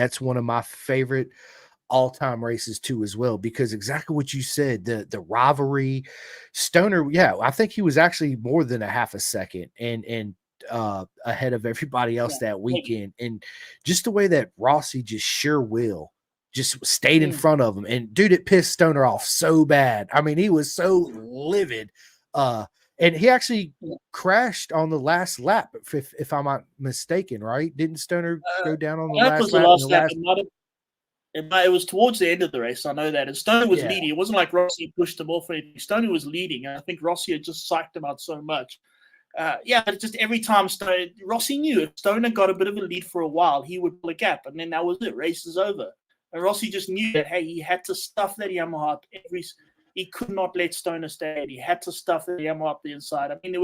That's one of my favorite all-time races too as well, because exactly what you said, the rivalry. Stoner, yeah, I think he was actually more than a half a second and ahead of everybody else Yeah, that maybe. weekend. And just the way that Rossi just sure will just stayed in Mm. front of him. And dude, it pissed Stoner off so bad. I mean, he was so livid. And he actually Yeah. crashed on the last lap, if I'm not mistaken, right? Didn't Stoner go down on the That was last the lap in the last lap. last? It was towards the end of the race. I know that. And Stoner was Yeah. leading. It wasn't like Rossi pushed him off or anything. Stoner was leading. And I think Rossi had just psyched him out so much. Yeah, but just every time Rossi knew if Stoner got a bit of a lead for a while, he would pull a gap. And then that was it. Race is over. And Rossi just knew that, hey, he had to stuff that Yamaha up he could not let Stoner stay. He had to stuff the Yamaha up the inside. I mean,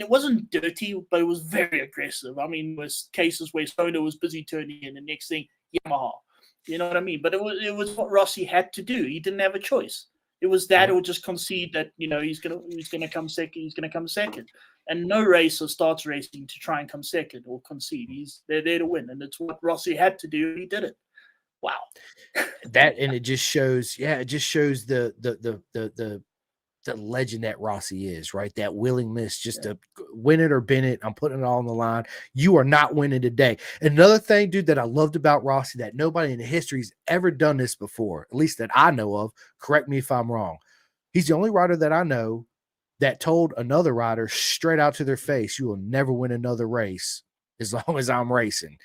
it wasn't dirty, but it was very aggressive. I mean, there was cases where Stoner was busy turning in, the next thing, Yamaha. You know what I mean? But it was what Rossi had to do. He didn't have a choice. It was that or just concede that he's gonna come second. He's gonna come second, and no racer starts racing to try and come second or concede. They're there to win, and it's what Rossi had to do. And he did it. Wow. And it just shows, it just shows the legend that Rossi is, right? That willingness just to win it or bin it. I'm putting it all on the line. You are not winning today. Another thing, dude, that I loved about Rossi that nobody in history's ever done this before, at least that I know of. Correct me if I'm wrong. He's the only rider that I know that told another rider straight out to their face, you will never win another race as long as I'm racing.